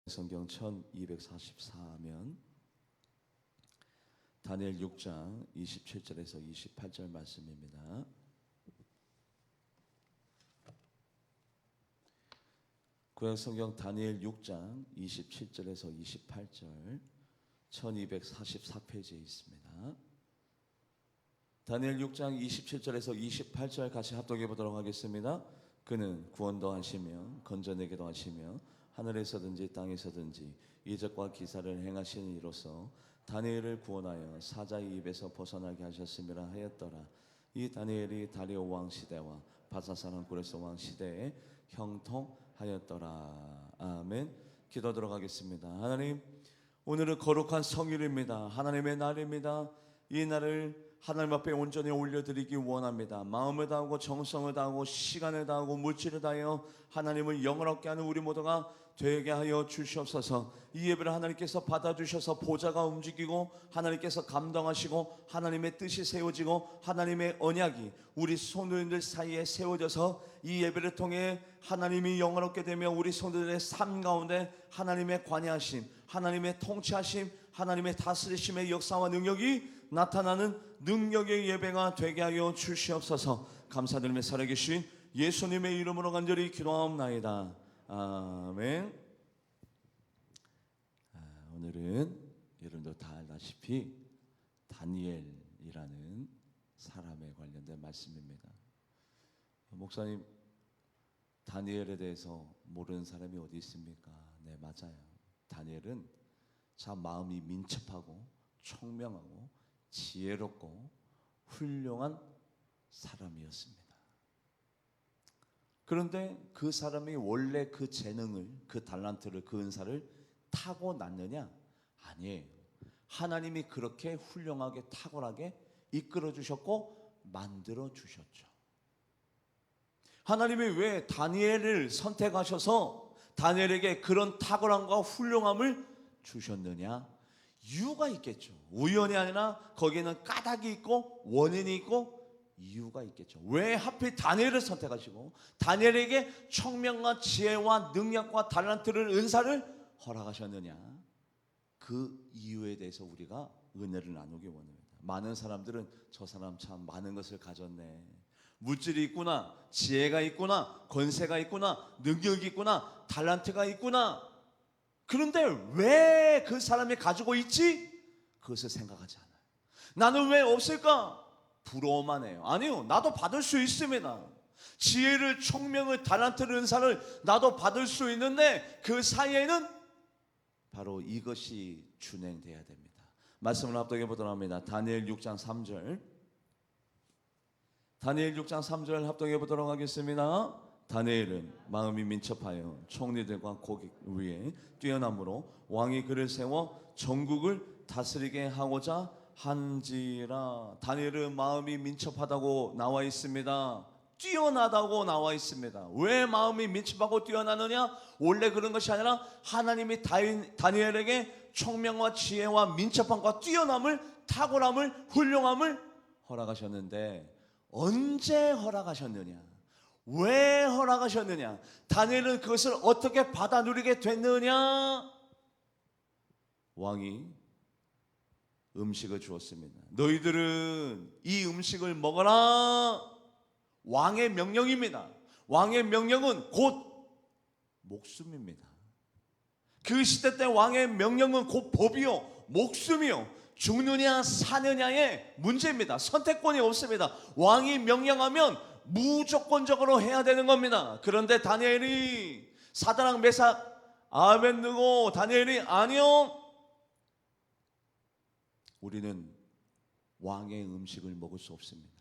성경 1244면 다니엘 6장 27절에서 28절 말씀입니다. 구약 성경 다니엘 6장 27절에서 28절 1244페이지에 있습니다. 다니엘 6장 27절에서 28절 같이 합독해 보도록 하겠습니다. 그는 구원도 하시며 건져내기도 하시며 하늘에서든지 땅에서든지 이적과 기사를 행하시는 이로써 다니엘을 구원하여 사자의 입에서 벗어나게 하셨음이라 하였더라. 이 다니엘이 다리오 왕 시대와 바사사랑 고레스 왕 시대에 형통하였더라. 아멘. 기도하도록 하겠습니다. 하나님, 오늘은 거룩한 성일입니다. 하나님의 날입니다. 이 날을 하나님 앞에 온전히 올려드리기 원합니다. 마음을 다하고 정성을 다하고 시간을 다하고 물질을 다하여 하나님을 영원롭게 하는 우리 모두가 되게 하여 주시옵소서. 이 예배를 하나님께서 받아주셔서 보좌가 움직이고 하나님께서 감당하시고 하나님의 뜻이 세워지고 하나님의 언약이 우리 성도님들 사이에 세워져서 이 예배를 통해 하나님이 영원롭게 되며 우리 성도들의 삶 가운데 하나님의 관여하심, 하나님의 통치하심, 하나님의 다스리심의 역사와 능력이 나타나는 능력의 예배가 되게 하여 주시옵소서. 감사드리며 살아계신 예수님의 이름으로 간절히 기도하옵나이다. 아멘. 오늘은 여러분도 다 알다시피 다니엘이라는 사람에 관련된 말씀입니다. 목사님, 다니엘에 대해서 모르는 사람이 어디 있습니까? 네, 맞아요. 다니엘은 참 마음이 민첩하고 총명하고 지혜롭고 훌륭한 사람이었습니다. 그런데 그 사람이 원래 그 재능을, 그 달란트를, 그 은사를 타고났느냐? 아니에요. 하나님이 그렇게 훌륭하게 탁월하게 이끌어 주셨고 만들어 주셨죠. 하나님이 왜 다니엘을 선택하셔서 다니엘에게 그런 탁월함과 훌륭함을 주셨느냐? 이유가 있겠죠. 우연이 아니라 거기에는 까닭이 있고 원인이 있고 이유가 있겠죠. 왜 하필 다니엘을 선택하시고 다니엘에게 청명과 지혜와 능력과 달란트를, 은사를 허락하셨느냐? 그 이유에 대해서 우리가 은혜를 나누기 원합니다. 많은 사람들은 저 사람 참 많은 것을 가졌네, 물질이 있구나, 지혜가 있구나, 권세가 있구나, 능력이 있구나, 달란트가 있구나. 그런데 왜 그 사람이 가지고 있지? 그것을 생각하지 않아요. 나는 왜 없을까? 부러워만 해요. 아니요, 나도 받을 수 있습니다. 지혜를, 총명을, 달란트를, 은사를 나도 받을 수 있는데 그 사이에는 바로 이것이 준행돼야 됩니다. 말씀을 합독해 보도록 합니다. 다니엘 6장 3절, 다니엘 6장 3절 합독해 보도록 하겠습니다. 다니엘은 마음이 민첩하여 총리들과 고객 위에 뛰어남으로 왕이 그를 세워 전국을 다스리게 하고자 한지라. 다니엘은 마음이 민첩하다고 나와 있습니다. 뛰어나다고 나와 있습니다. 왜 마음이 민첩하고 뛰어나느냐? 원래 그런 것이 아니라 하나님이 다니엘에게 총명과 지혜와 민첩함과 뛰어남을, 탁월함을, 훌륭함을 허락하셨는데 언제 허락하셨느냐? 왜 허락하셨느냐? 다니엘은 그것을 어떻게 받아 누리게 됐느냐? 왕이 음식을 주었습니다. 너희들은 이 음식을 먹어라. 왕의 명령입니다. 왕의 명령은 곧 목숨입니다. 그 시대 때 왕의 명령은 곧 법이요, 목숨이요, 죽느냐 사느냐의 문제입니다. 선택권이 없습니다. 왕이 명령하면 무조건적으로 해야 되는 겁니다. 그런데 다니엘이, 사드락 메삭 아벳느고 다니엘이 아니요, 우리는 왕의 음식을 먹을 수 없습니다.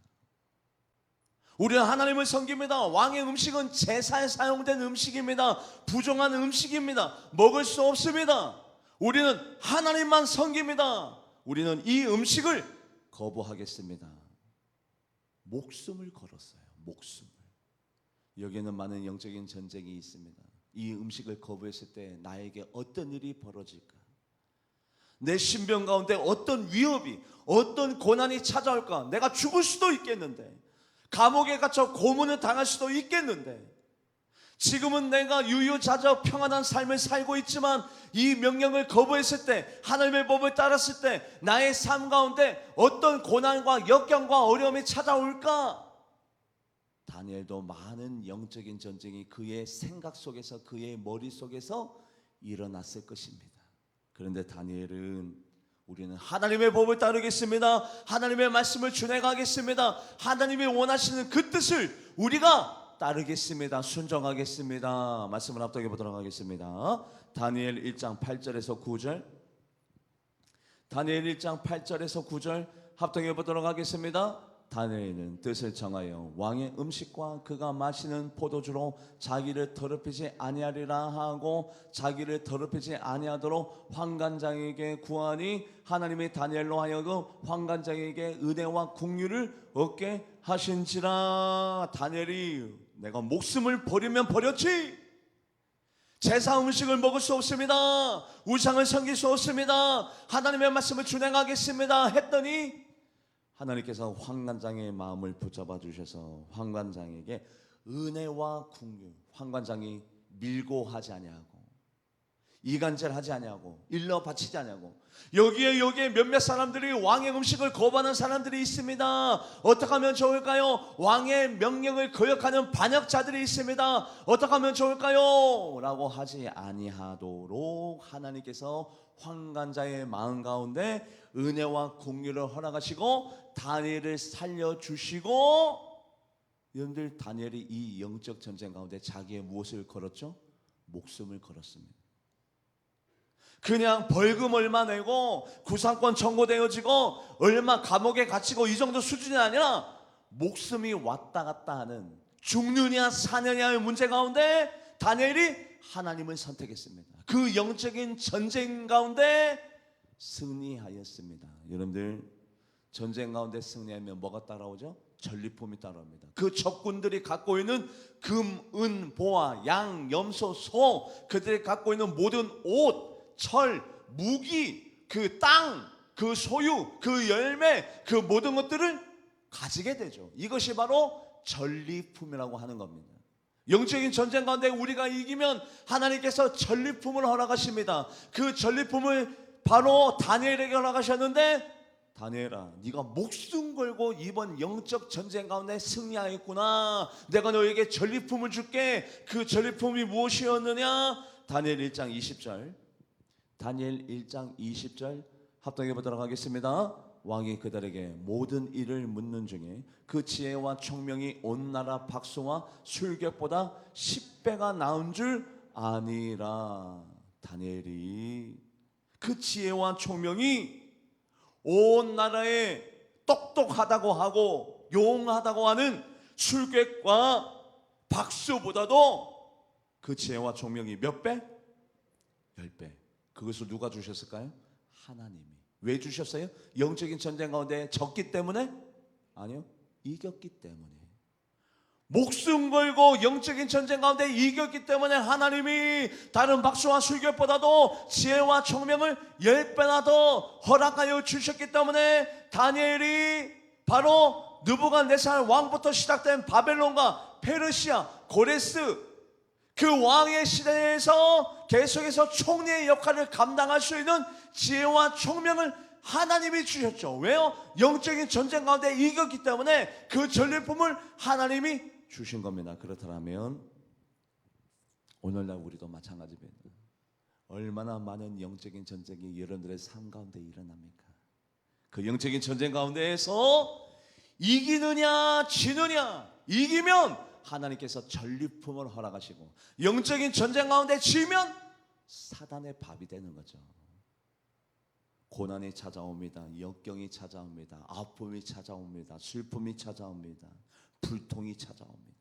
우리는 하나님을 섬깁니다. 왕의 음식은 제사에 사용된 음식입니다. 부정한 음식입니다. 먹을 수 없습니다. 우리는 하나님만 섬깁니다. 우리는 이 음식을 거부하겠습니다. 목숨을 걸었어요. 목숨을. 여기에는 많은 영적인 전쟁이 있습니다. 이 음식을 거부했을 때 나에게 어떤 일이 벌어질까? 내 신병 가운데 어떤 위협이, 어떤 고난이 찾아올까? 내가 죽을 수도 있겠는데, 감옥에 갇혀 고문을 당할 수도 있겠는데, 지금은 내가 유유자적 평안한 삶을 살고 있지만 이 명령을 거부했을 때, 하나님의 법을 따랐을 때 나의 삶 가운데 어떤 고난과 역경과 어려움이 찾아올까? 다니엘도 많은 영적인 전쟁이 그의 생각 속에서, 그의 머릿속에서 일어났을 것입니다. 그런데 다니엘은 우리는 하나님의 법을 따르겠습니다, 하나님의 말씀을 준행하겠습니다, 하나님이 원하시는 그 뜻을 우리가 따르겠습니다, 순종하겠습니다. 말씀을 합독해 보도록 하겠습니다. 다니엘 1장 8절에서 9절, 다니엘 1장 8절에서 9절 합독해 보도록 하겠습니다. 다니엘은 뜻을 정하여 왕의 음식과 그가 마시는 포도주로 자기를 더럽히지 아니하리라 하고 자기를 더럽히지 아니하도록 환관장에게 구하니 하나님이 다니엘로 하여금 환관장에게 은혜와 긍휼을 얻게 하신지라. 다니엘이 내가 목숨을 버리면 버렸지, 제사 음식을 먹을 수 없습니다, 우상을 섬길 수 없습니다, 하나님의 말씀을 준행하겠습니다 했더니 하나님께서 환관장의 마음을 붙잡아 주셔서 환관장에게 은혜와 긍휼, 환관장이 밀고 하지 아니하고 이간질하지 아니하고 일러 바치지 아니하고, 여기에 몇몇 사람들이 왕의 음식을 거부하는 사람들이 있습니다. 어떻게 하면 좋을까요? 왕의 명령을 거역하는 반역자들이 있습니다. 어떻게 하면 좋을까요? 라고 하지 아니하도록 하나님께서 환관자의 마음 가운데 은혜와 긍휼을 허락하시고 다니엘을 살려주시고, 여러분들 다니엘이 이 영적 전쟁 가운데 자기의 무엇을 걸었죠? 목숨을 걸었습니다. 그냥 벌금 얼마 내고 구상권 청구되어지고 얼마 감옥에 갇히고 이 정도 수준이 아니라 목숨이 왔다 갔다 하는 죽느냐 사느냐의 문제 가운데 다니엘이 하나님을 선택했습니다. 그 영적인 전쟁 가운데 승리하였습니다. 여러분들 전쟁 가운데 승리하면 뭐가 따라오죠? 전리품이 따라옵니다. 그 적군들이 갖고 있는 금, 은, 보화, 양, 염소, 소, 그들이 갖고 있는 모든 옷, 철, 무기, 그 땅, 그 소유, 그 열매, 그 모든 것들을 가지게 되죠. 이것이 바로 전리품이라고 하는 겁니다. 영적인 전쟁 가운데 우리가 이기면 하나님께서 전리품을 허락하십니다. 그 전리품을 바로 다니엘에게 허락하셨는데, 다니엘아, 네가 목숨 걸고 이번 영적 전쟁 가운데 승리하였구나, 내가 너에게 전리품을 줄게. 그 전리품이 무엇이었느냐? 다니엘 1장 20절, 다니엘 1장 20절 합독해 보도록 하겠습니다. 왕이 그들에게 모든 일을 묻는 중에 그 지혜와 총명이 온 나라 박수와 술객보다 10배가 나은 줄 아니라. 다니엘이 그 지혜와 총명이 온 나라에 똑똑하다고 하고 용하다고 하는 술객과 박수보다도 그 지혜와 총명이 몇 배? 10배. 그것을 누가 주셨을까요? 하나님이. 왜 주셨어요? 영적인 전쟁 가운데 졌기 때문에? 아니요, 이겼기 때문에. 목숨 걸고 영적인 전쟁 가운데 이겼기 때문에 하나님이 다른 박수와 술객보다도 지혜와 총명을 10배나 더 허락하여 주셨기 때문에 다니엘이 바로 느부갓네살 왕부터 시작된 바벨론과 페르시아, 고레스 그 왕의 시대에서 계속해서 총리의 역할을 감당할 수 있는 지혜와 총명을 하나님이 주셨죠. 왜요? 영적인 전쟁 가운데 이겼기 때문에 그 전리품을 하나님이 주신 겁니다. 그렇다면 오늘날 우리도 마찬가지입니다. 얼마나 많은 영적인 전쟁이 여러분들의 삶 가운데 일어납니까? 그 영적인 전쟁 가운데에서 이기느냐 지느냐, 이기면 하나님께서 전리품을 허락하시고, 영적인 전쟁 가운데 지면 사단의 밥이 되는 거죠. 고난이 찾아옵니다. 역경이 찾아옵니다. 아픔이 찾아옵니다. 슬픔이 찾아옵니다. 불통이 찾아옵니다.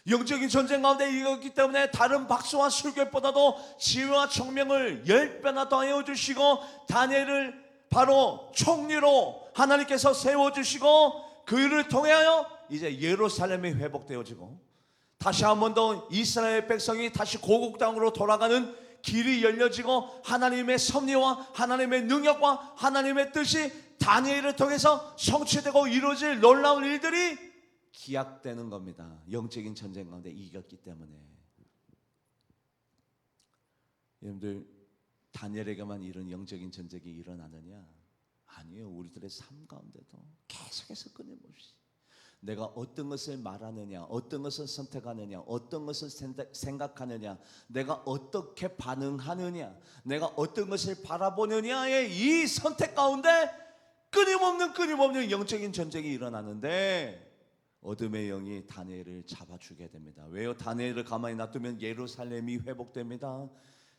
영적인 전쟁 가운데 이겼기 때문에 다른 박수와 술객보다도 지혜와 총명을 10배나 더해 주시고, 다니엘을 바로 총리로 하나님께서 세워주시고, 그 일을 통하여 이제 예루살렘이 회복되어지고 다시 한 번 더 이스라엘 백성이 다시 고국 땅으로 돌아가는 길이 열려지고, 하나님의 섭리와 하나님의 능력과 하나님의 뜻이 다니엘을 통해서 성취되고 이루어질 놀라운 일들이 기약되는 겁니다. 영적인 전쟁 가운데 이겼기 때문에. 여러분들, 다니엘에게만 이런 영적인 전쟁이 일어나느냐? 아니요. 우리들의 삶 가운데도 계속해서 끊임없이 내가 어떤 것을 말하느냐, 어떤 것을 선택하느냐, 어떤 것을 생각하느냐, 내가 어떻게 반응하느냐, 내가 어떤 것을 바라보느냐의 이 선택 가운데 끊임없는 영적인 전쟁이 일어나는데, 어둠의 영이 다니엘을 잡아주게 됩니다. 왜요? 다니엘을 가만히 놔두면 예루살렘이 회복됩니다.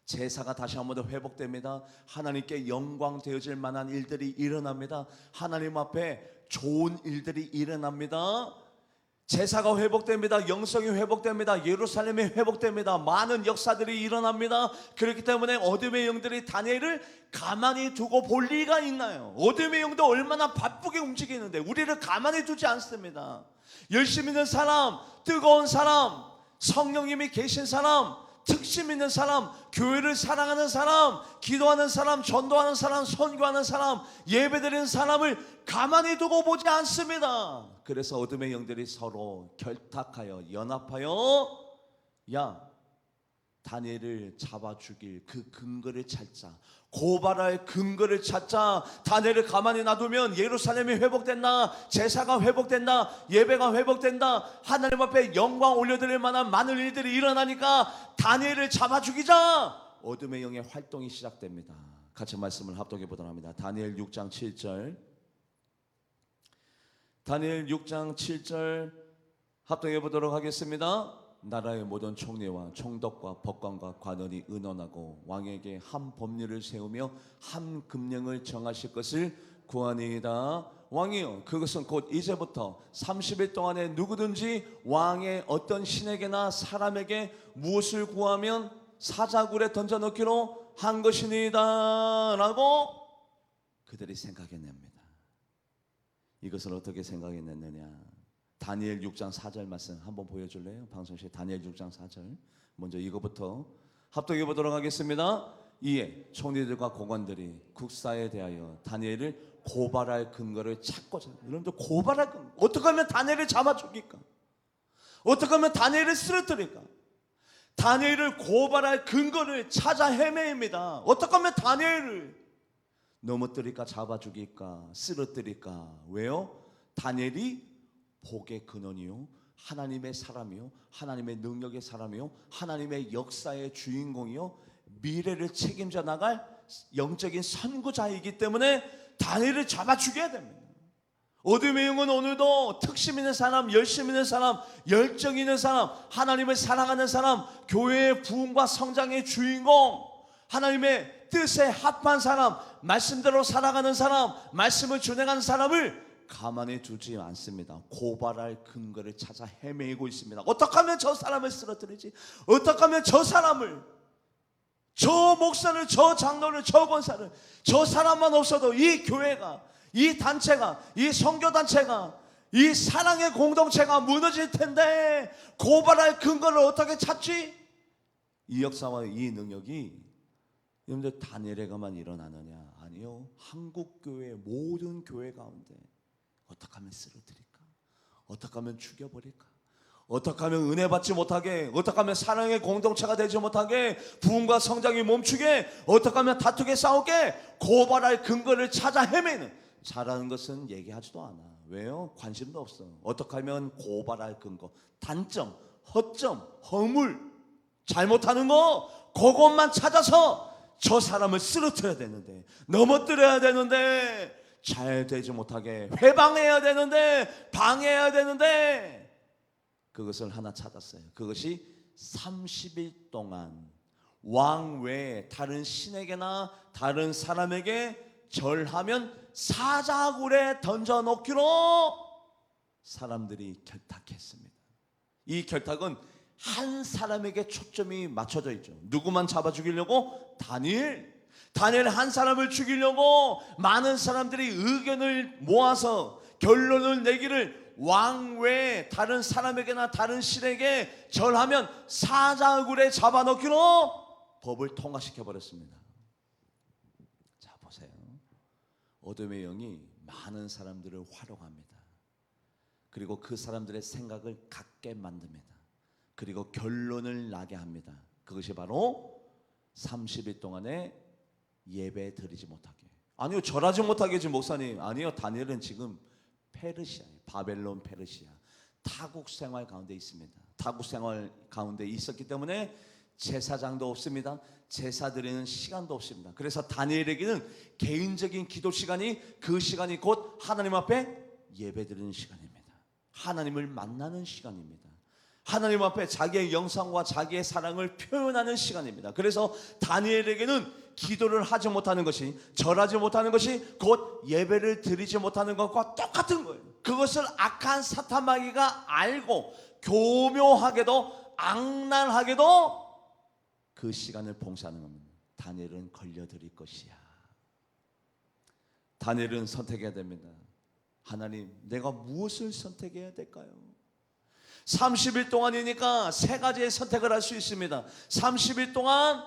제사가 다시 한번 더 회복됩니다. 하나님께 영광 되어질 만한 일들이 일어납니다. 하나님 앞에 좋은 일들이 일어납니다. 제사가 회복됩니다. 영성이 회복됩니다. 예루살렘이 회복됩니다. 많은 역사들이 일어납니다. 그렇기 때문에 어둠의 영들이 다니엘을 가만히 두고 볼 리가 있나요? 어둠의 영도 얼마나 바쁘게 움직이는데 우리를 가만히 두지 않습니다. 열심 있는 사람, 뜨거운 사람, 성령님이 계신 사람, 특심 있는 사람, 교회를 사랑하는 사람, 기도하는 사람, 전도하는 사람, 선교하는 사람, 예배드리는 사람을 가만히 두고 보지 않습니다. 그래서 어둠의 영들이 서로 결탁하여 연합하여, 야, 다니엘을 잡아 죽일 그 근거를 찾자, 고발할 근거를 찾자. 다니엘을 가만히 놔두면 예루살렘이 회복된다, 제사가 회복된다, 예배가 회복된다, 하나님 앞에 영광 올려드릴 만한 많은 일들이 일어나니까 다니엘을 잡아 죽이자. 어둠의 영의 활동이 시작됩니다. 같이 말씀을 합독해 보도록 합니다. 다니엘 6장 7절, 다니엘 6장 7절 합독해 보도록 하겠습니다. 나라의 모든 총리와 총독과 법관과 관원이 의논하고 왕에게 한 법률을 세우며 한 금령을 정하실 것을 구하니이다. 왕이요, 그것은 곧 이제부터 30일 동안에 누구든지 왕의 어떤 신에게나 사람에게 무엇을 구하면 사자굴에 던져넣기로 한 것이니이다 라고 그들이 생각해냅니다. 이것을 어떻게 생각해냈느냐? 다니엘 6장 4절 말씀 한번 보여줄래요? 방송실 다니엘 6장 4절 먼저 이거부터 합독해 보도록 하겠습니다. 이에 총리들과 고관들이 국사에 대하여 다니엘을 고발할 근거를 찾고자. 여러분들, 고발할 근거, 어떻게 하면 다니엘을 잡아 죽일까? 어떻게 하면 다니엘을 쓰러뜨릴까? 다니엘을 고발할 근거를 찾아 헤매입니다. 어떻게 하면 다니엘을 넘어뜨릴까, 잡아 죽일까, 쓰러뜨릴까? 왜요? 다니엘이 복의 근원이요, 하나님의 사람이요, 하나님의 능력의 사람이요, 하나님의 역사의 주인공이요, 미래를 책임져 나갈 영적인 선구자이기 때문에 다니엘을 잡아 죽여야 됩니다. 어둠의 영은 오늘도 특심 있는 사람, 열심 있는 사람, 열정 있는 사람, 하나님을 사랑하는 사람, 교회의 부흥과 성장의 주인공, 하나님의 뜻에 합한 사람, 말씀대로 살아가는 사람, 말씀을 준행하는 사람을 가만히 두지 않습니다. 고발할 근거를 찾아 헤매고 있습니다. 어떻게 하면 저 사람을 쓰러뜨리지? 어떻게 하면 저 사람을, 저 목사를, 저 장로를, 저 권사를, 저 사람만 없어도 이 교회가, 이 단체가, 이 선교단체가, 이 사랑의 공동체가 무너질 텐데 고발할 근거를 어떻게 찾지? 이 역사와 이 능력이 여러분들 다니엘에게만 일어나느냐? 아니요. 한국교회 모든 교회 가운데 어떻게 하면 쓰러뜨릴까? 어떻게 하면 죽여버릴까? 어떻게 하면 은혜 받지 못하게, 어떻게 하면 사랑의 공동체가 되지 못하게, 부흥과 성장이 멈추게, 어떻게 하면 다투게 싸우게, 고발할 근거를 찾아 헤매는, 잘하는 것은 얘기하지도 않아. 왜요? 관심도 없어. 어떻게 하면 고발할 근거, 단점, 허점, 허물, 잘못하는 거, 그것만 찾아서 저 사람을 쓰러뜨려야 되는데, 넘어뜨려야 되는데, 잘 되지 못하게 회방해야 되는데, 방해해야 되는데, 그것을 하나 찾았어요. 그것이 30일 동안 왕 외에 다른 신에게나 다른 사람에게 절하면 사자굴에 던져놓기로 사람들이 결탁했습니다. 이 결탁은 한 사람에게 초점이 맞춰져 있죠. 누구만 잡아 죽이려고? 다니엘 한 사람을 죽이려고 많은 사람들이 의견을 모아서 결론을 내기를, 왕 외에 다른 사람에게나 다른 신에게 절하면 사자굴에 잡아넣기로 법을 통과시켜 버렸습니다. 자, 보세요. 어둠의 영이 많은 사람들을 활용합니다. 그리고 그 사람들의 생각을 갖게 만듭니다. 그리고 결론을 나게 합니다. 그것이 바로 30일 동안에 예배 드리지 못하게. 아니요, 절하지 못하게 지금 목사님. 아니요, 다니엘은 지금 페르시아, 바벨론 페르시아 타국 생활 가운데 있습니다. 타국 생활 가운데 있었기 때문에 제사장도 없습니다. 제사 드리는 시간도 없습니다. 그래서 다니엘에게는 개인적인 기도 시간이, 그 시간이 곧 하나님 앞에 예배 드리는 시간입니다. 하나님을 만나는 시간입니다. 하나님 앞에 자기의 영상과 자기의 사랑을 표현하는 시간입니다. 그래서 다니엘에게는 기도를 하지 못하는 것이, 절하지 못하는 것이 곧 예배를 드리지 못하는 것과 똑같은 거예요. 그것을 악한 사탄 마귀가 알고 교묘하게도 악랄하게도 그 시간을 봉사하는 겁니다. 다니엘은 걸려들일 것이야. 다니엘은 선택해야 됩니다. 하나님, 내가 무엇을 선택해야 될까요? 30일 동안이니까 세 가지의 선택을 할 수 있습니다. 30일 동안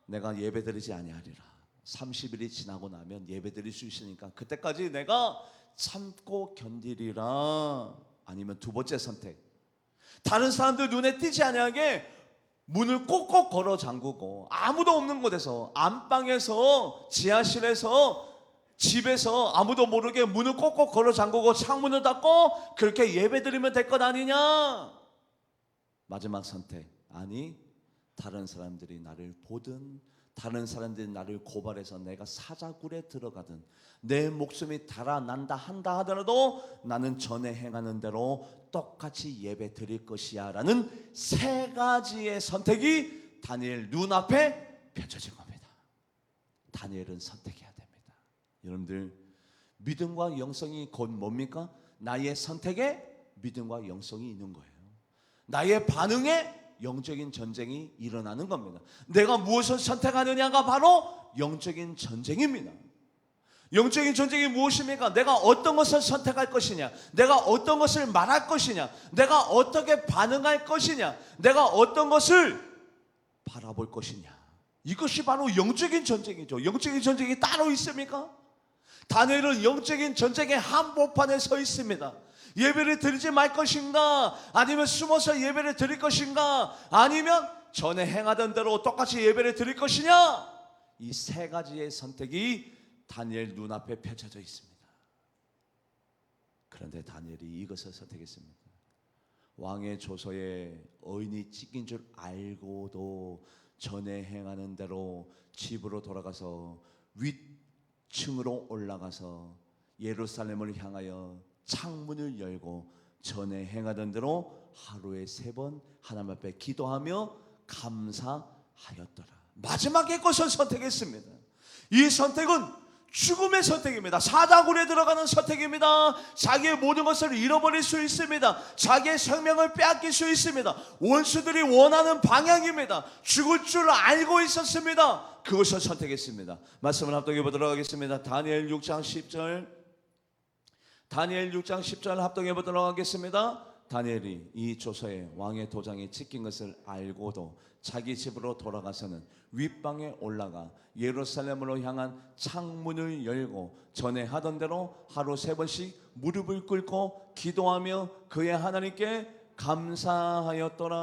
내가 예배드리지 아니하리라. 30일이 지나고 나면 예배드릴 수 있으니까 그때까지 내가 참고 견디리라. 아니면 두 번째 선택, 다른 사람들 눈에 띄지 아니하게 문을 꼭꼭 걸어 잠그고 아무도 없는 곳에서, 안방에서, 지하실에서, 집에서 아무도 모르게 문을 꼭꼭 걸어 잠그고 창문을 닫고 그렇게 예배드리면 될 것 아니냐. 마지막 선택, 아니 다른 사람들이 나를 보든 다른 사람들이 나를 고발해서 내가 사자굴에 들어가든 내 목숨이 달아난다 한다 하더라도 나는 전에 행하는 대로 똑같이 예배 드릴 것이야 라는 세 가지의 선택이 다니엘 눈앞에 펼쳐진 겁니다. 다니엘은 선택해야 됩니다. 여러분들, 믿음과 영성이 곧 뭡니까? 나의 선택에 믿음과 영성이 있는 거예요. 나의 반응에 영적인 전쟁이 일어나는 겁니다. 내가 무엇을 선택하느냐가 바로 영적인 전쟁입니다. 영적인 전쟁이 무엇입니까? 내가 어떤 것을 선택할 것이냐, 내가 어떤 것을 말할 것이냐, 내가 어떻게 반응할 것이냐, 내가 어떤 것을 바라볼 것이냐. 이것이 바로 영적인 전쟁이죠. 영적인 전쟁이 따로 있습니까? 다니엘은 영적인 전쟁의 한복판에 서 있습니다. 예배를 드리지 말 것인가, 아니면 숨어서 예배를 드릴 것인가, 아니면 전에 행하던 대로 똑같이 예배를 드릴 것이냐. 이 세 가지의 선택이 다니엘 눈앞에 펼쳐져 있습니다. 그런데 다니엘이 이것을 선택했습니다. 왕의 조서에 어인이 찍힌 줄 알고도 전에 행하는 대로 집으로 돌아가서 윗층으로 올라가서 예루살렘을 향하여 창문을 열고 전에 행하던 대로 하루에 3번 하나님 앞에 기도하며 감사하였더라. 마지막의 것을 선택했습니다. 이 선택은 죽음의 선택입니다. 사자굴에 들어가는 선택입니다. 자기의 모든 것을 잃어버릴 수 있습니다. 자기의 생명을 빼앗길 수 있습니다. 원수들이 원하는 방향입니다. 죽을 줄 알고 있었습니다. 그것을 선택했습니다. 말씀을 합독해 보도록 하겠습니다. 다니엘 6장 10절, 다니엘 6장 10절 합독해 보도록 하겠습니다. 다니엘이 이 조서에 왕의 도장이 찍힌 것을 알고도 자기 집으로 돌아가서는 윗방에 올라가 예루살렘으로 향한 창문을 열고 전에 하던 대로 하루 3번씩 무릎을 꿇고 기도하며 그의 하나님께 감사하였더라.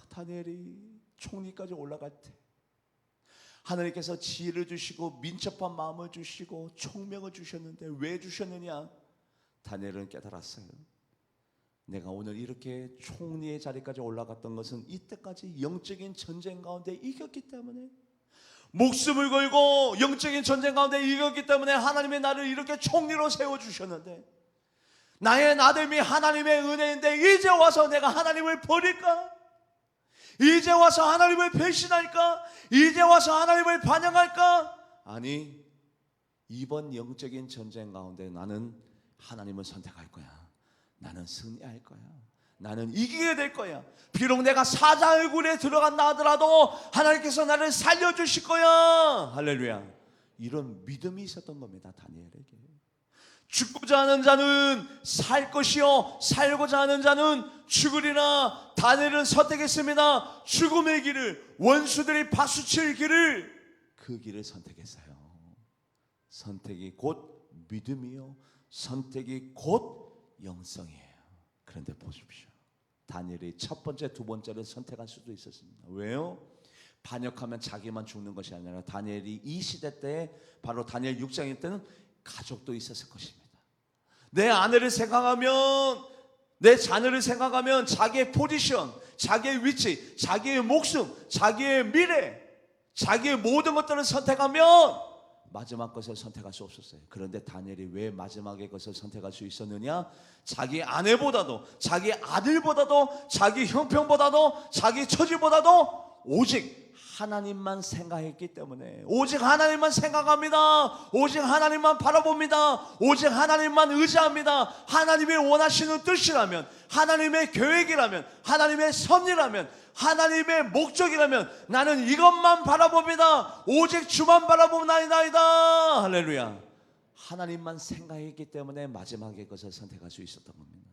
다니엘이 총리까지 올라갈 때 하나님께서 지혜를 주시고 민첩한 마음을 주시고 총명을 주셨는데 왜 주셨느냐? 다니엘은 깨달았어요. 내가 오늘 이렇게 총리의 자리까지 올라갔던 것은 이때까지 영적인 전쟁 가운데 이겼기 때문에, 목숨을 걸고 영적인 전쟁 가운데 이겼기 때문에 하나님의 나를 이렇게 총리로 세워주셨는데, 나의 나됨이 하나님의 은혜인데 이제 와서 내가 하나님을 버릴까? 이제 와서 하나님을 배신할까? 이제 와서 하나님을 반영할까? 아니, 이번 영적인 전쟁 가운데 나는 하나님을 선택할 거야. 나는 승리할 거야. 나는 이기게 될 거야. 비록 내가 사자굴에 들어간다 하더라도 하나님께서 나를 살려주실 거야. 할렐루야. 이런 믿음이 있었던 겁니다. 다니엘에게. 죽고자 하는 자는 살 것이요 살고자 하는 자는 죽으리라. 다니엘은 선택했습니다. 죽음의 길을, 원수들이 파수칠 길을, 그 길을 선택했어요. 선택이 곧 믿음이요 선택이 곧 영성이에요. 그런데 보십시오. 다니엘이 첫 번째, 두 번째를 선택할 수도 있었습니다. 왜요? 반역하면 자기만 죽는 것이 아니라 다니엘이 이 시대 때에 바로 다니엘 6장일 때는 가족도 있었을 것입니다. 내 아내를 생각하면, 내 자녀를 생각하면 자기의 포지션, 자기의 위치, 자기의 목숨, 자기의 미래, 자기의 모든 것들을 선택하면 마지막 것을 선택할 수 없었어요. 그런데 다니엘이 왜 마지막의 것을 선택할 수 있었느냐? 자기 아내보다도, 자기 아들보다도, 자기 형편보다도, 자기 처지보다도 오직 하나님만 생각했기 때문에, 오직 하나님만 생각합니다. 오직 하나님만 바라봅니다. 오직 하나님만 의지합니다. 하나님이 원하시는 뜻이라면, 하나님의 계획이라면, 하나님의 섭리라면, 하나님의 목적이라면 나는 이것만 바라봅니다. 오직 주만 바라봅나이다. 할렐루야. 하나님만 생각했기 때문에 마지막의 것을 선택할 수 있었던 겁니다.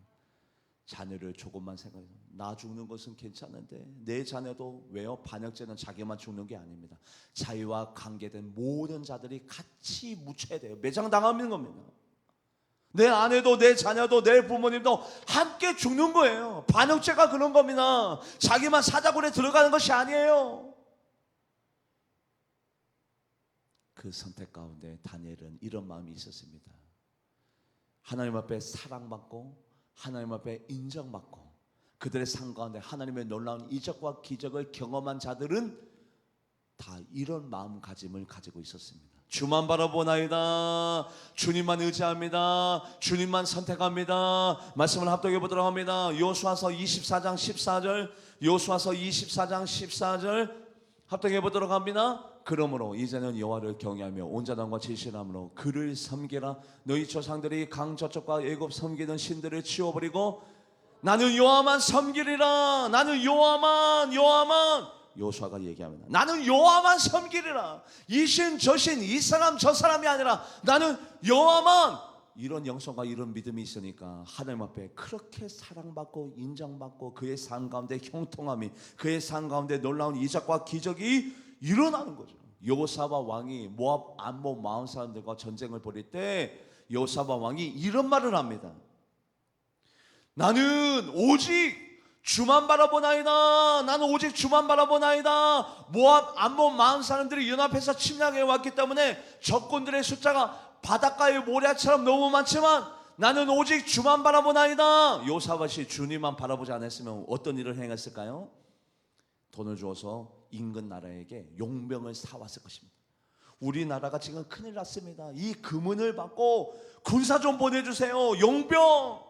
자녀를 조금만 생각해서 나 죽는 것은 괜찮은데 내 자녀도 왜요? 반역죄는 자기만 죽는 게 아닙니다. 자기와 관계된 모든 자들이 같이 묻혀야 돼요. 매장당하는 겁니다. 내 아내도 내 자녀도 내 부모님도 함께 죽는 거예요. 반역죄가 그런 겁니다. 자기만 사자굴에 들어가는 것이 아니에요. 그 선택 가운데 다니엘은 이런 마음이 있었습니다. 하나님 앞에 사랑받고 하나님 앞에 인정받고 그들의 삶 가운데 하나님의 놀라운 이적과 기적을 경험한 자들은 다 이런 마음가짐을 가지고 있었습니다. 주만 바라보나이다. 주님만 의지합니다. 주님만 선택합니다. 말씀을 합독해 보도록 합니다. 여호수아서 24장 14절, 여호수아서 24장 14절 합독해 보도록 합니다. 그러므로 이제는 여호와를 경외하며 온 자당과 진실함으로 그를 섬기라. 너희 조상들이 강 저쪽과 애굽 섬기는 신들을 치워버리고 나는 여호와만 섬기리라. 나는 여호와만 여호수아가 얘기합니다. 나는 여호와만 섬기리라. 이 신 저 신 이 사람 저 사람이 아니라 나는 여호와만. 이런 영성과 이런 믿음이 있으니까 하나님 앞에 그렇게 사랑받고 인정받고 그의 삶 가운데 형통함이, 그의 삶 가운데 놀라운 이적과 기적이 일어나는 거죠. 여호사밧 왕이 모압, 암몬, 마온 사람들과 전쟁을 벌일 때 여호사밧 왕이 이런 말을 합니다. 나는 오직 주만 바라보나이다. 나는 오직 주만 바라보나이다. 모압, 암몬, 마온 사람들이 연합해서 침략해 왔기 때문에 적군들의 숫자가 바닷가의 모래처럼 너무 많지만 나는 오직 주만 바라보나이다. 여호사밧이 주님만 바라보지 않았으면 어떤 일을 행했을까요? 돈을 주어서 인근 나라에게 용병을 사왔을 것입니다. 우리나라가 지금 큰일 났습니다. 이 금은을 받고 군사 좀 보내주세요. 용병.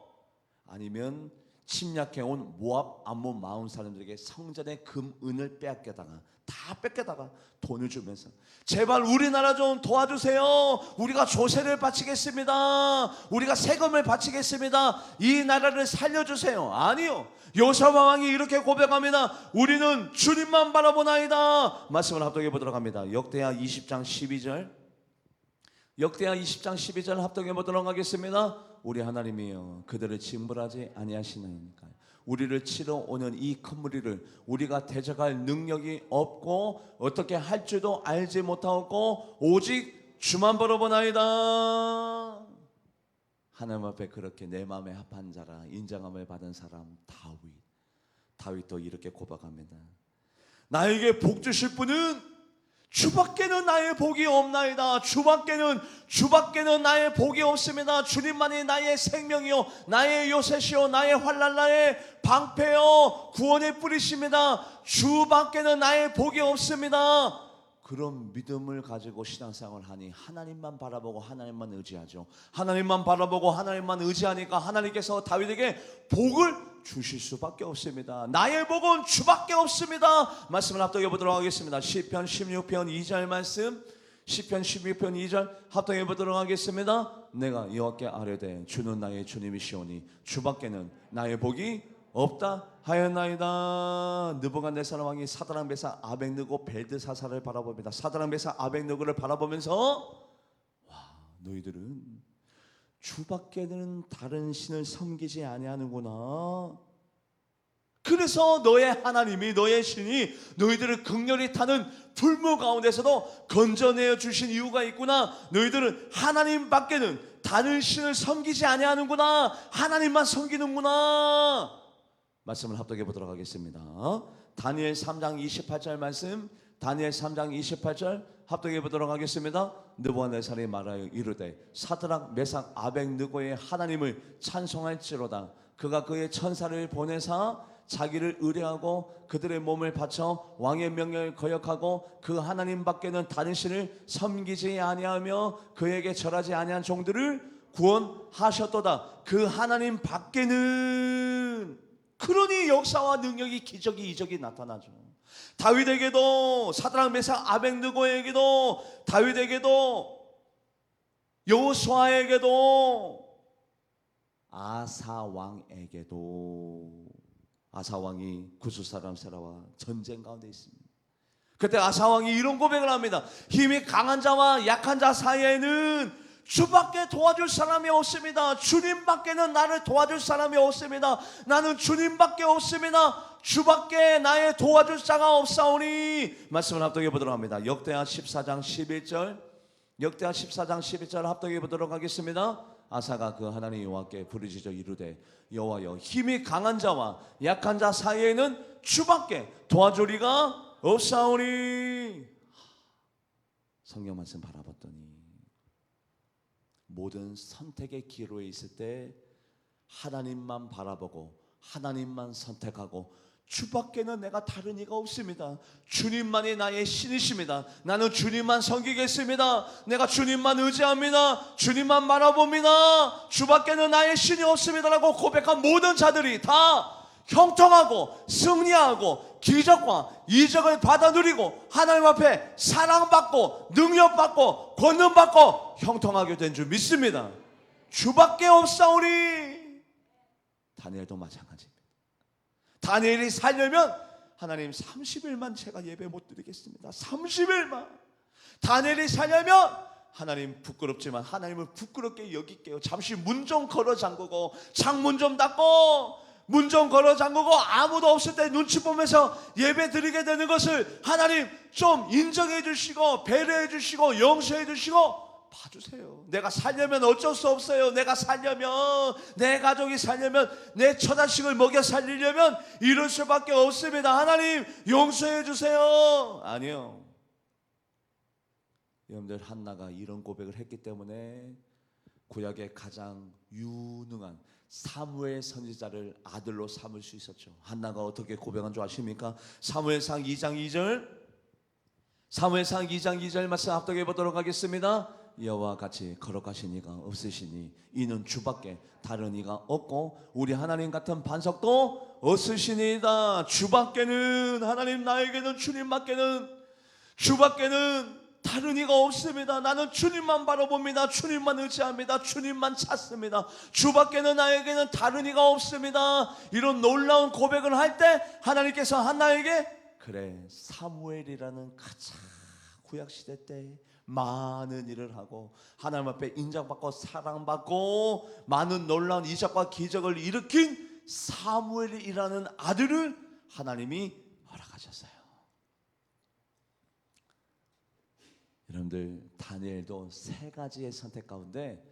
아니면 침략해온 모압, 암몬, 마온 사람들에게 성전의 금은을 빼앗겨다가 다 뺏겨다가 돈을 주면서 제발 우리나라 좀 도와주세요. 우리가 조세를 바치겠습니다. 우리가 세금을 바치겠습니다. 이 나라를 살려주세요. 아니요. 여호사밧 왕이 이렇게 고백합니다. 우리는 주님만 바라보나이다. 말씀을 합독해 보도록 합니다. 역대하 20장 12절, 역대하 20장 12절 합독해 보도록 하겠습니다. 우리 하나님이여 그들을 징벌하지 아니하시나이까. 우리를 치러 오는 이 큰 무리를 우리가 대적할 능력이 없고 어떻게 할 줄도 알지 못하고 오직 주만 바라보나이다. 하나님 앞에 그렇게 내 마음에 합한 자라 인정함을 받은 사람 다윗도 이렇게 고백합니다. 나에게 복 주실 분은 주밖에는 나의 복이 없나이다. 주밖에는 나의 복이 없습니다. 주님만이 나의 생명이요 나의 요새시요 나의 환난 나의 방패요 구원의 뿌리십니다. 주밖에는 나의 복이 없습니다. 그런 믿음을 가지고 신앙생활을 하니 하나님만 바라보고 하나님만 의지하죠. 하나님만 바라보고 하나님만 의지하니까 하나님께서 다윗에게 복을 주실 수밖에 없습니다. 나의 복은 주밖에 없습니다. 말씀을 합독해 보도록 하겠습니다. 시편 16편 2절 말씀, 시편 16편 2절 합독해 보도록 하겠습니다. 내가 여호와께 아뢰되 주는 나의 주님이시오니 주밖에는 나의 복이 없다 하였나이다. 느부갓네살 왕이 사드락 메삭 아벳느고 벨드사살을 바라봅니다. 사드락 메삭 아벳느고를 바라보면서 와, 너희들은 주밖에는 다른 신을 섬기지 아니하는구나. 그래서 너의 하나님이, 너의 신이 너희들을 극렬히 타는 불모 가운데서도 건져내어 주신 이유가 있구나. 너희들은 하나님 밖에는 다른 신을 섬기지 아니하는구나. 하나님만 섬기는구나. 말씀을 합독해 보도록 하겠습니다. 다니엘 3장 28절 말씀, 다니엘 3장 28절 합독해 보도록 하겠습니다. 느부갓네살이 말하여 이르되 사드락 메삭 아벳느고의 하나님을 찬송할지로다. 그가 그의 천사를 보내사 자기를 의뢰하고 그들의 몸을 바쳐 왕의 명령을 거역하고 그 하나님 밖에는 다른 신을 섬기지 아니하며 그에게 절하지 아니한 종들을 구원하셨도다. 그 하나님 밖에는, 그러니 역사와 능력이, 기적이, 이적이 나타나죠. 다윗에게도, 사드락 메삭 아벳느고에게도, 다윗에게도, 여호수아에게도, 아사 왕에게도. 아사 왕이 구스 사람 세라와 전쟁 가운데 있습니다. 그때 아사 왕이 이런 고백을 합니다. 힘이 강한 자와 약한 자 사이에는 주밖에 도와줄 사람이 없습니다. 주님밖에는 나를 도와줄 사람이 없습니다. 나는 주님밖에 없습니다. 주밖에 나의 도와줄 자가 없사오니. 말씀을 합독해 보도록 합니다. 역대하 14장 11절, 역대하 14장 11절 합독해 보도록 하겠습니다. 아사가 그 하나님 여호와께 부르짖어 이르되 여호와여, 힘이 강한 자와 약한 자 사이에는 주밖에 도와주리가 없사오니. 성경 말씀 바라봤더니 모든 선택의 기로에 있을 때 하나님만 바라보고 하나님만 선택하고 주밖에는 내가 다른 이가 없습니다. 주님만이 나의 신이십니다. 나는 주님만 섬기겠습니다. 내가 주님만 의지합니다. 주님만 바라봅니다. 주밖에는 나의 신이 없습니다 라고 고백한 모든 자들이 다 형통하고 승리하고 기적과 이적을 받아 누리고 하나님 앞에 사랑받고 능력받고 권능받고 형통하게 된 줄 믿습니다. 주밖에 없사오니. 다니엘도 마찬가지입니다. 다니엘이 살려면 하나님 30일만 제가 예배 못 드리겠습니다. 30일만. 다니엘이 살려면 하나님 부끄럽지만 하나님을 부끄럽게 여길게요. 잠시 문 좀 걸어 잠그고 창문 좀 닫고 문 좀 걸어 잠그고 아무도 없을 때 눈치 보면서 예배 드리게 되는 것을 하나님 좀 인정해 주시고 배려해 주시고 용서해 주시고 봐주세요. 내가 살려면 어쩔 수 없어요. 내가 살려면, 내 가족이 살려면, 내 처자식을 먹여 살리려면 이럴 수밖에 없습니다. 하나님 용서해 주세요. 아니요. 여러분들, 한나가 이런 고백을 했기 때문에 구약의 가장 유능한 사무엘 선지자를 아들로 삼을 수 있었죠. 한나가 어떻게 고백한 줄 아십니까? 사무엘상 2장 2절, 사무엘상 2장 2절 말씀 합독해 보도록 하겠습니다. 여호와 같이 거룩하신 이가 없으시니 이는 주밖에 다른 이가 없고 우리 하나님 같은 반석도 없으시니이다. 주밖에는, 하나님 나에게는, 주님밖에는, 주밖에는 다른 이가 없습니다. 나는 주님만 바라봅니다. 주님만 의지합니다. 주님만 찾습니다. 주밖에는 나에게는 다른 이가 없습니다. 이런 놀라운 고백을 할 때 하나님께서 한나에게, 그래, 사무엘이라는 가장 구약시대 때 많은 일을 하고 하나님 앞에 인정받고 사랑받고 많은 놀라운 이적과 기적을 일으킨 사무엘이라는 아들을 하나님이 허락하셨어요. 여러분들, 다니엘도 세 가지의 선택 가운데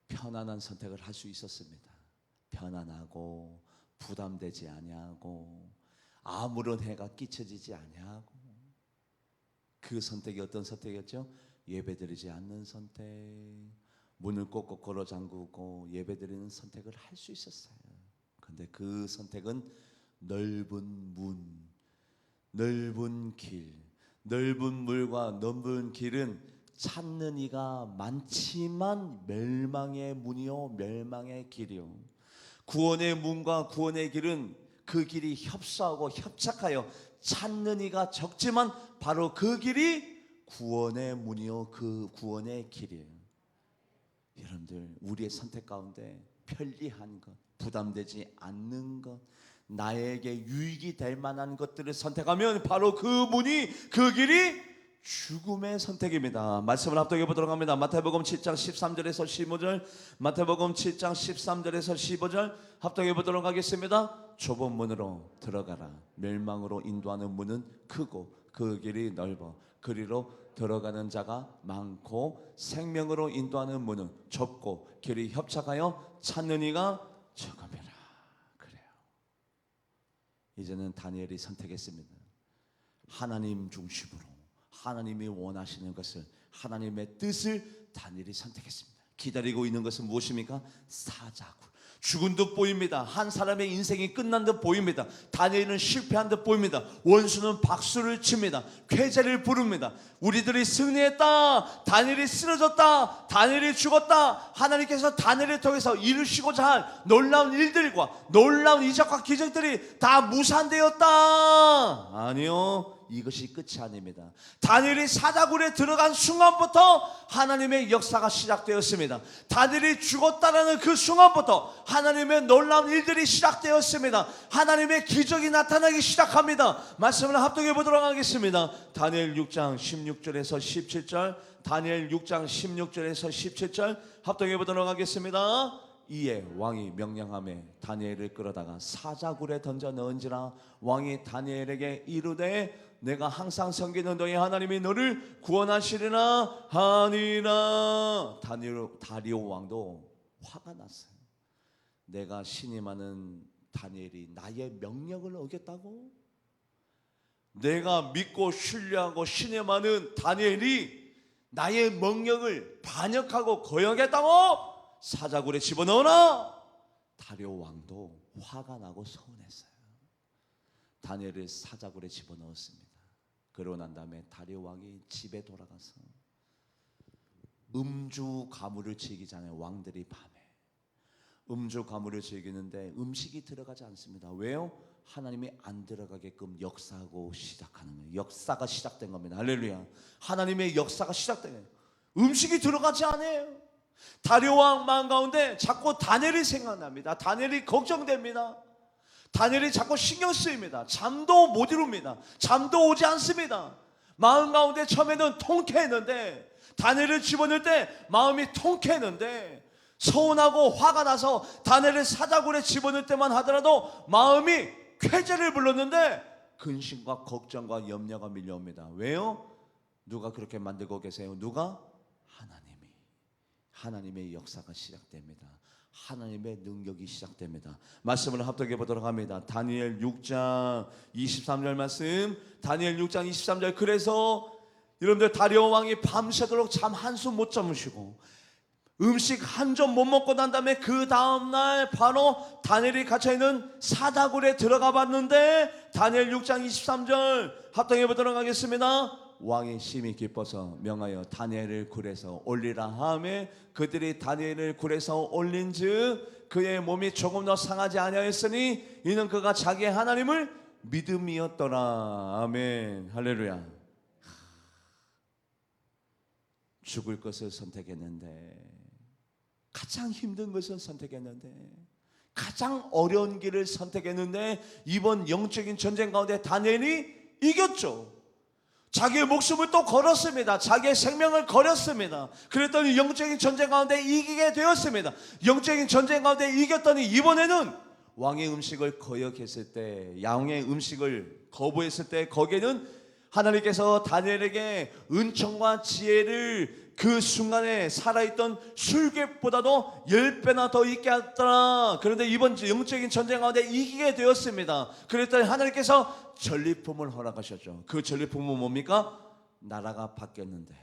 편안한 선택을 할 수 있었습니다. 편안하고 부담되지 아니하고 아무런 해가 끼쳐지지 아니하고. 그 선택이 어떤 선택이었죠? 예배드리지 않는 선택, 문을 꼭꼭 걸어 잠그고 예배드리는 선택을 할 수 있었어요. 그런데 그 선택은 넓은 문, 넓은 길, 넓은 물과 넓은 길은 찾는 이가 많지만 멸망의 문이요 멸망의 길이요. 구원의 문과 구원의 길은 그 길이 협소하고 협착하여 찾는 이가 적지만 바로 그 길이 구원의 문이요 그 구원의 길이에요. 여러분들, 우리의 선택 가운데 편리한 것, 부담되지 않는 것, 나에게 유익이 될 만한 것들을 선택하면 바로 그 문이, 그 길이 죽음의 선택입니다. 말씀을 합독해 보도록 합니다. 마태복음 7장 13절에서 15절, 마태복음 7장 13절에서 15절 합독해 보도록 하겠습니다. 좁은 문으로 들어가라. 멸망으로 인도하는 문은 크고 그 길이 넓어 그리로 들어가는 자가 많고 생명으로 인도하는 문은 좁고 길이 협착하여 찾는 이가 적음이라. 그래요. 이제는 다니엘이 선택했습니다. 하나님 중심으로 하나님이 원하시는 것을, 하나님의 뜻을 다니엘이 선택했습니다. 기다리고 있는 것은 무엇입니까? 사자굴. 죽은 듯 보입니다. 한 사람의 인생이 끝난 듯 보입니다. 다니엘은 실패한 듯 보입니다. 원수는 박수를 칩니다. 쾌재를 부릅니다. 우리들이 승리했다. 다니엘이 쓰러졌다. 다니엘이 죽었다. 하나님께서 다니엘을 통해서 이루시고자 할 놀라운 일들과 놀라운 이적과 기적들이 다 무산되었다. 아니요, 이것이 끝이 아닙니다. 다니엘이 사자굴에 들어간 순간부터 하나님의 역사가 시작되었습니다. 다니엘이 죽었다라는 그 순간부터 하나님의 놀라운 일들이 시작되었습니다. 하나님의 기적이 나타나기 시작합니다. 말씀을 합독해 보도록 하겠습니다. 다니엘 6장 16절에서 17절, 다니엘 6장 16절에서 17절 합독해 보도록 하겠습니다. 이에 왕이 명령하며 다니엘을 끌어다가 사자굴에 던져 넣은지라. 왕이 다니엘에게 이르되 내가 항상 섬기는 너희 하나님이 너를 구원하시리라 하니라. 다리오 왕도 화가 났어요. 내가 신임하는 다니엘이 나의 명령을 어겼다고? 내가 믿고 신뢰하고 신임하는 다니엘이 나의 명령을 반역하고 거역했다고? 사자굴에 집어넣어라. 다리오 왕도 화가 나고 서운했어요. 다니엘을 사자굴에 집어넣었습니다. 그러고 난 다음에 다리오 왕이 집에 돌아가서 음주 가무를 즐기잖아요. 왕들이 밤에 음주 가무를 즐기는데 음식이 들어가지 않습니다. 왜요? 하나님이 안 들어가게끔 역사하고 시작하는 거예요. 역사가 시작된 겁니다. 할렐루야. 하나님의 역사가 시작된 거예요. 음식이 들어가지 않아요. 다리오 왕 마음 가운데 자꾸 다니엘이 생각납니다. 다니엘이 걱정됩니다. 다니엘이 자꾸 신경 쓰입니다. 잠도 못 이룹니다. 잠도 오지 않습니다. 마음 가운데 처음에는 통쾌했는데, 다니엘을 집어넣을 때 마음이 통쾌했는데, 서운하고 화가 나서 다니엘을 사자굴에 집어넣을 때만 하더라도 마음이 쾌재를 불렀는데 근심과 걱정과 염려가 밀려옵니다. 왜요? 누가 그렇게 만들고 계세요? 누가? 하나님의 역사가 시작됩니다. 하나님의 능력이 시작됩니다. 말씀을 합독해 보도록 합니다. 다니엘 6장 23절 말씀. 다니엘 6장 23절. 그래서 여러분들 다리오 왕이 밤새도록 잠 한숨 못 주무시고 음식 한 점 못 먹고 난 다음에 그 다음날 바로 다니엘이 갇혀있는 사자굴에 들어가 봤는데, 다니엘 6장 23절 합독해 보도록 하겠습니다. 왕이 심히 기뻐서 명하여 다니엘을 굴에서 올리라 하매 그들이 다니엘을 굴에서 올린즉 그의 몸이 조금 더 상하지 아니하였으니 이는 그가 자기의 하나님을 믿음이었더라. 아멘. 할렐루야. 죽을 것을 선택했는데, 가장 힘든 것을 선택했는데, 가장 어려운 길을 선택했는데, 이번 영적인 전쟁 가운데 다니엘이 이겼죠. 자기의 목숨을 또 걸었습니다. 자기의 생명을 걸었습니다. 그랬더니 영적인 전쟁 가운데 이기게 되었습니다. 영적인 전쟁 가운데 이겼더니 이번에는 왕의 음식을 거역했을 때, 양의 음식을 거부했을 때 거기에는 하나님께서 다니엘에게 은총과 지혜를 그 순간에 살아있던 술객보다도 10배나 더 있게 하더라. 그런데 이번 영적인 전쟁 가운데 이기게 되었습니다. 그랬더니 하나님께서 전리품을 허락하셨죠. 그 전리품은 뭡니까? 나라가 바뀌었는데,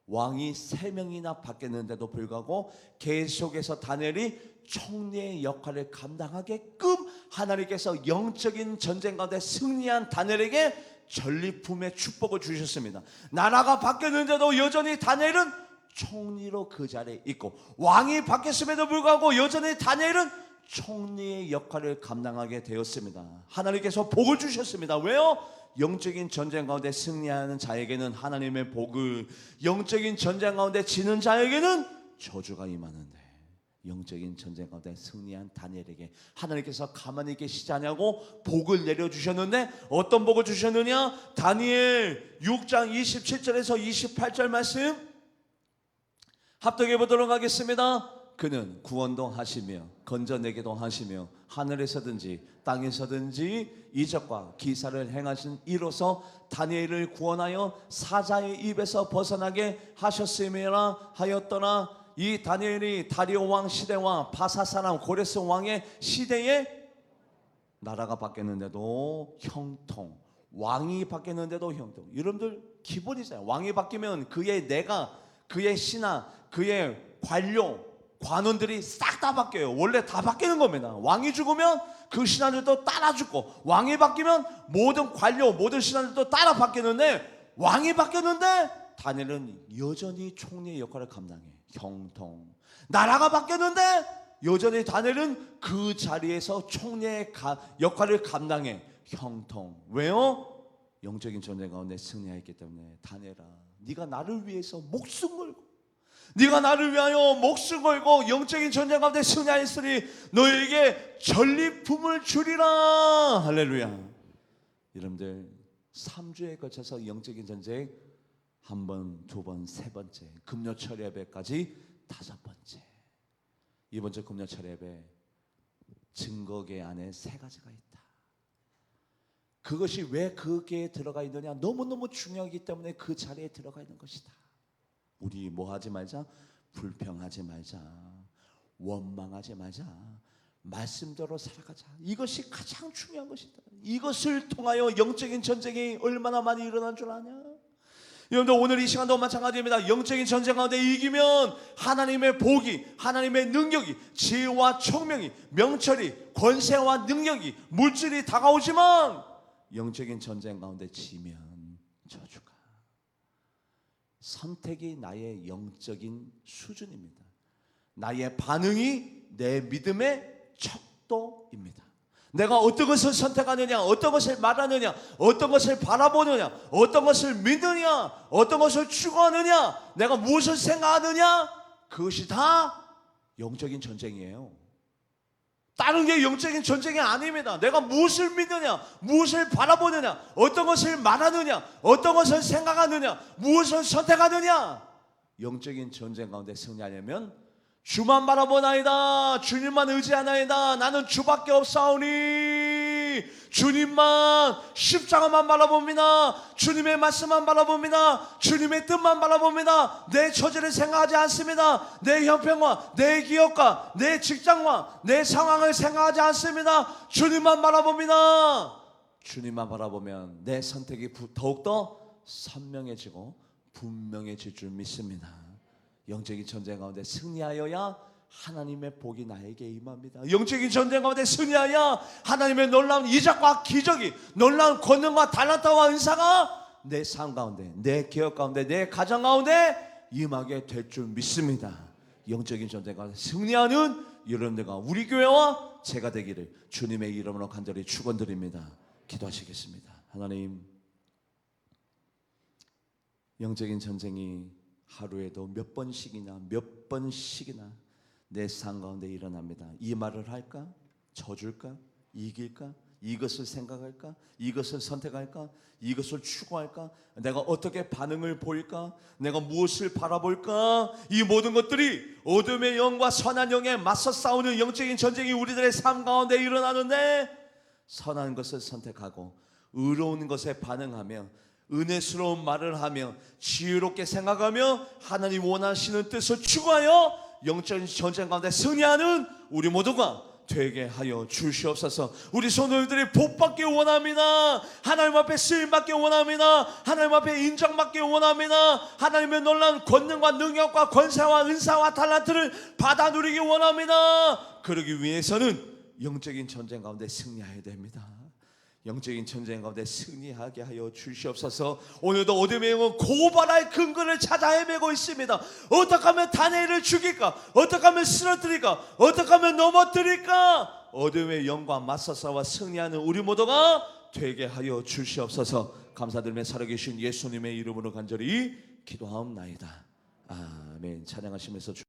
왕이 3명이나 바뀌었는데도 불구하고 계속해서 다니엘이 총리의 역할을 감당하게끔 하나님께서 영적인 전쟁 가운데 승리한 다니엘에게 전리품의 축복을 주셨습니다. 나라가 바뀌었는데도 여전히 다니엘은 총리로 그 자리에 있고, 왕이 바뀌었음에도 불구하고 여전히 다니엘은 총리의 역할을 감당하게 되었습니다. 하나님께서 복을 주셨습니다. 왜요? 영적인 전쟁 가운데 승리하는 자에게는 하나님의 복을, 영적인 전쟁 가운데 지는 자에게는 저주가 임하는데, 영적인 전쟁 가운데 승리한 다니엘에게 하나님께서 가만히 계시지 않냐고 복을 내려주셨는데 어떤 복을 주셨느냐? 다니엘 6장 27절에서 28절 말씀 합독해 보도록 하겠습니다. 그는 구원도 하시며 건져내기도 하시며 하늘에서든지 땅에서든지 이적과 기사를 행하신 이로써 다니엘을 구원하여 사자의 입에서 벗어나게 하셨음이라 하였더라. 이 다니엘이 다리오 왕 시대와 바사 사람 고레스 왕의 시대에 나라가 바뀌었는데도 형통, 왕이 바뀌었는데도 형통. 여러분들 기본이잖아요. 왕이 바뀌면 그의 내가, 그의 신하, 그의 관료, 관원들이 싹 다 바뀌어요. 원래 다 바뀌는 겁니다. 왕이 죽으면 그 신하들도 따라 죽고, 왕이 바뀌면 모든 관료, 모든 신하들도 따라 바뀌는데, 왕이 바뀌었는데 다니엘은 여전히 총리의 역할을 감당해. 형통. 나라가 바뀌었는데 여전히 다니엘은 그 자리에서 총리의 역할을 감당해. 형통. 왜요? 영적인 전쟁 가운데 승리했기 때문에. 다니엘아, 네가 나를 위해서 목숨 걸고, 네가 나를 위하여 목숨 걸고 영적인 전쟁 가운데 승리하였으니 너에게 전리품을 주리라. 할렐루야. 여러분들 3주에 걸쳐서 영적인 전쟁 한 번, 두 번, 세 번째, 금요철 예배까지 다섯 번째. 이번 주 금요철 예배 증거계 안에 세 가지가 있다. 그것이 왜 거기에 들어가 있느냐? 너무너무 중요하기 때문에 그 자리에 들어가 있는 것이다. 우리 뭐 하지 말자? 불평하지 말자. 원망하지 말자. 말씀대로 살아가자. 이것이 가장 중요한 것이다. 이것을 통하여 영적인 전쟁이 얼마나 많이 일어난 줄 아냐? 여러분들 오늘 이 시간도 마찬가지입니다. 영적인 전쟁 가운데 이기면 하나님의 복이, 하나님의 능력이, 지혜와 총명이, 명철이, 권세와 능력이, 물질이 다가오지만 영적인 전쟁 가운데 지면 저주가. 선택이 나의 영적인 수준입니다. 나의 반응이 내 믿음의 척도입니다. 내가 어떤 것을 선택하느냐, 어떤 것을 말하느냐, 어떤 것을 바라보느냐, 어떤 것을 믿느냐, 어떤 것을 추구하느냐, 내가 무엇을 생각하느냐, 그것이 다 영적인 전쟁이에요. 다른 게 영적인 전쟁이 아닙니다. 내가 무엇을 믿느냐, 무엇을 바라보느냐, 어떤 것을 말하느냐, 어떤 것을 생각하느냐, 무엇을 선택하느냐. 영적인 전쟁 가운데 승리하려면 주만 바라보나이다, 주님만 의지하나이다, 나는 주밖에 없사오니, 주님만, 십자가만 바라봅니다. 주님의 말씀만 바라봅니다. 주님의 뜻만 바라봅니다. 내 처지를 생각하지 않습니다. 내 형편과 내 기업과 내 직장과 내 상황을 생각하지 않습니다. 주님만 바라봅니다. 주님만 바라보면 내 선택이 더욱더 선명해지고 분명해질 줄 믿습니다. 영적인 전쟁 가운데 승리하여야 하나님의 복이 나에게 임합니다. 영적인 전쟁 가운데 승리하여 하나님의 놀라운 이적과 기적이, 놀라운 권능과 달란트와 은사가 내 삶 가운데, 내 기업 가운데, 내 가정 가운데 임하게 될 줄 믿습니다. 영적인 전쟁 가운데 승리하는 여러분들과 우리 교회와 제가 되기를 주님의 이름으로 간절히 축원드립니다. 기도하시겠습니다. 하나님, 영적인 전쟁이 하루에도 몇 번씩이나 내 삶 가운데 일어납니다. 이 말을 할까? 져줄까? 이길까? 이것을 생각할까? 이것을 선택할까? 이것을 추구할까? 내가 어떻게 반응을 보일까? 내가 무엇을 바라볼까? 이 모든 것들이 어둠의 영과 선한 영에 맞서 싸우는 영적인 전쟁이 우리들의 삶 가운데 일어나는데, 선한 것을 선택하고 의로운 것에 반응하며 은혜스러운 말을 하며 지혜롭게 생각하며 하나님 원하시는 뜻을 추구하여 영적인 전쟁 가운데 승리하는 우리 모두가 되게 하여 주시옵소서. 우리 성도님들이 복받기 원합니다. 하나님 앞에 쓰임받기 원합니다. 하나님 앞에 인정받기 원합니다. 하나님의 놀라운 권능과 능력과 권세와 은사와 달란트를 받아 누리기 원합니다. 그러기 위해서는 영적인 전쟁 가운데 승리해야 됩니다. 영적인 전쟁 가운데 승리하게 하여 주시옵소서. 오늘도 어둠의 영은 고발할 근거를 찾아 헤매고 있습니다. 어떻게 하면 다니엘을 죽일까? 어떻게 하면 쓰러뜨릴까? 어떻게 하면 넘어뜨릴까? 어둠의 영과 맞서 싸워 승리하는 우리 모두가 되게 하여 주시옵소서. 감사드리며 살아계신 예수님의 이름으로 간절히 기도하옵나이다. 아멘. 찬양하시면서